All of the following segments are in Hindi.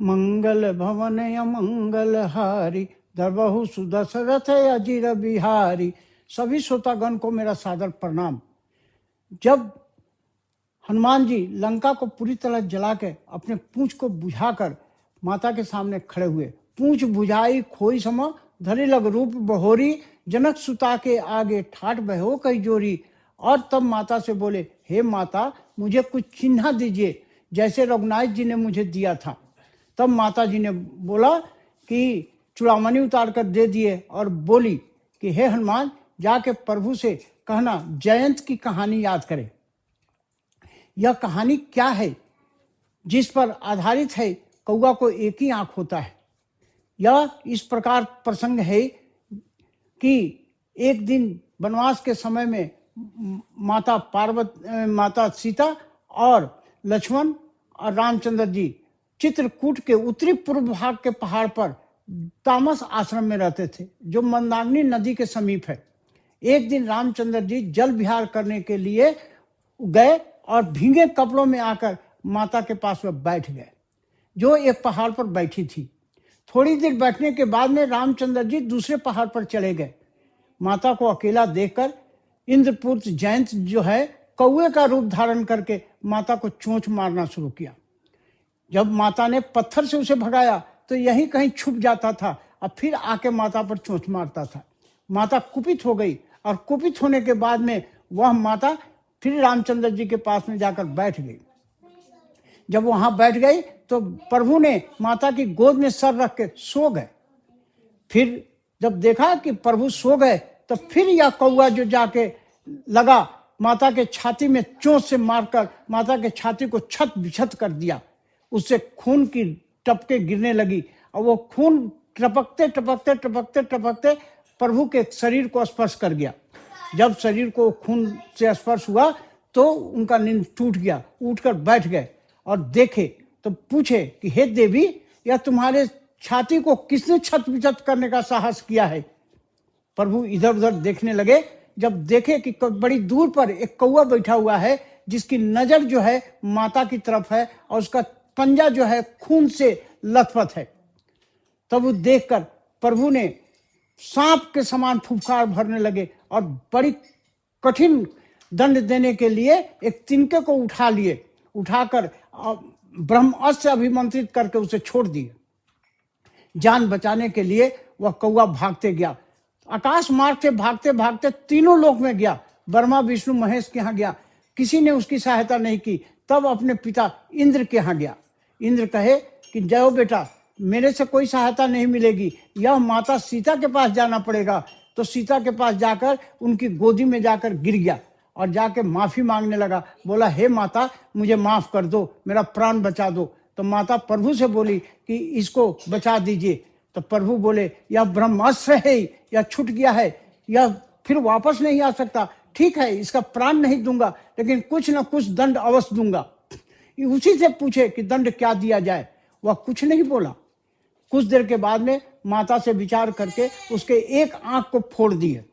मंगल भवन अमंगल हारी, दरबहु सुदशरथ अजिर बिहारी। सभी श्रोतागण को मेरा सादर प्रणाम। जब हनुमान जी लंका को पूरी तरह जला के अपने पूंछ को बुझाकर माता के सामने खड़े हुए, पूंछ बुझाई खोई सम धरे लग रूप बहोरी, जनक सुता के आगे ठाठ बहो कई जोरी। और तब माता से बोले, हे माता मुझे कुछ चिन्ह दीजिए जैसे रघुनाथ जी ने मुझे दिया था। तब माता जी ने बोला कि चूड़ामणि उतार कर दे दिए और बोली कि हे हनुमान, जाके प्रभु से कहना जयंत की कहानी याद करे। यह कहानी क्या है? जिस पर आधारित है कौआ को एक ही आंख होता है। यह इस प्रकार प्रसंग है कि एक दिन वनवास के समय में माता सीता और लक्ष्मण और रामचंद्र जी चित्रकूट के उत्तरी पूर्व भाग के पहाड़ पर तामस आश्रम में रहते थे, जो मंदाकिनी नदी के समीप है। एक दिन रामचंद्र जी जल विहार करने के लिए गए और भीगे कपड़ों में आकर माता के पास में बैठ गए, जो एक पहाड़ पर बैठी थी। थोड़ी देर बैठने के बाद में रामचंद्र जी दूसरे पहाड़ पर चले गए। माता को अकेला देखकर इंद्रपुत्र जयंत जो है कौए का रूप धारण करके माता को चोंच मारना शुरू किया। जब माता ने पत्थर से उसे भगाया तो यहीं कहीं छुप जाता था और फिर आके माता पर चोंच मारता था। माता कुपित हो गई और कुपित होने के बाद में वह माता फिर रामचंद्र जी के पास में जाकर बैठ गई। जब वहां बैठ गई तो प्रभु ने माता की गोद में सर रख के सो गए। फिर जब देखा कि प्रभु सो गए तो फिर यह कौआ जो जाके लगा माता के छाती में चोंच से मारकर माता के छाती को छत बिछत कर दिया। उससे खून की टपके गिरने लगी और वो खून टपकते टपकते टपकते टपकते प्रभु के शरीर को स्पर्श कर गया। जब शरीर को खून से स्पर्श हुआ तो उनका नींद टूट गया, उठकर बैठ गए और देखे तो पूछे कि हे देवी, यह तुम्हारे छाती को किसने छत बिछत करने का साहस किया है? प्रभु इधर उधर देखने लगे। जब देखे कि बड़ी दूर पर एक कौआ बैठा हुआ है जिसकी नजर जो है माता की तरफ है और उसका पंजा जो है खून से लथपथ है, तब वो देखकर प्रभु ने सांप के समान फुफकार भरने लगे और बड़ी कठिन दंड देने के लिए एक तिनके को उठा लिए, उठाकर ब्रह्मास्त्र से अभिमंत्रित करके उसे छोड़ दिए। जान बचाने के लिए वह कौआ भागते गया, आकाश मार्ग से भागते भागते तीनों लोक में गया। ब्रह्मा विष्णु महेश के यहाँ गया, किसी ने उसकी सहायता नहीं की। तब अपने पिता इंद्र के यहाँ गया। इंद्र कहे कि जाओ बेटा, मेरे से कोई सहायता नहीं मिलेगी, यह माता सीता के पास जाना पड़ेगा। तो सीता के पास जाकर उनकी गोदी में जाकर गिर गया और जाके माफी मांगने लगा। बोला, हे माता मुझे माफ कर दो, मेरा प्राण बचा दो। तो माता प्रभु से बोली कि इसको बचा दीजिए। तो प्रभु बोले, यह ब्रह्मास्त्र है, यह छूट गया है, यह फिर वापस नहीं आ सकता। ठीक है, इसका प्राण नहीं दूंगा, लेकिन कुछ न कुछ दंड अवश्य दूंगा। उसी से पूछे कि दंड क्या दिया जाए, वह कुछ नहीं बोला। कुछ देर के बाद में माता से विचार करके उसके एक आंख को फोड़ दिए।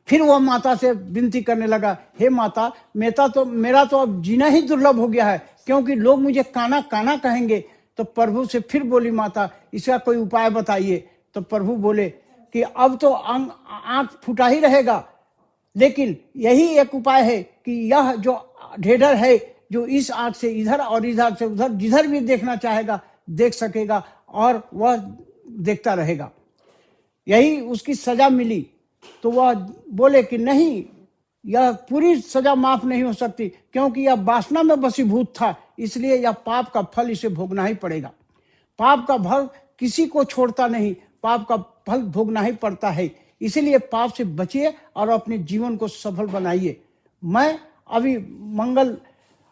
फिर वह माता से विनती करने लगा, हे माता, मेरा तो अब जीना ही दुर्लभ हो गया है, क्योंकि लोग मुझे काना काना कहेंगे। तो प्रभु से फिर बोली माता, इसका कोई उपाय बताइए। तो प्रभु बोले कि अब तो आंख फूटा ही रहेगा, लेकिन यही एक उपाय है कि यह जो ढेढर है, जो इस आंख से इधर और इधर से उधर जिधर भी देखना चाहेगा देख सकेगा और वह देखता रहेगा। यही उसकी सजा मिली। तो वह बोले कि नहीं, यह पूरी सजा माफ नहीं हो सकती, क्योंकि यह वासना में वशीभूत था, इसलिए यह पाप का फल इसे भोगना ही पड़ेगा। पाप का फल किसी को छोड़ता नहीं, पाप का फल भोगना ही पड़ता है। इसीलिए पाप से बचिए और अपने जीवन को सफल बनाइए। मैं अभी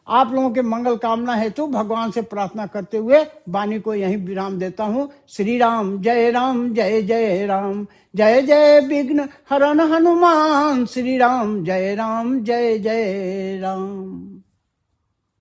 आप लोगों के मंगल कामना हेतु भगवान से प्रार्थना करते हुए वाणी को यहीं विराम देता हूँ। श्री राम जय राम, जय जय राम, जय जय विघ्न हरण हनुमान। श्री राम जय राम, जय जय राम।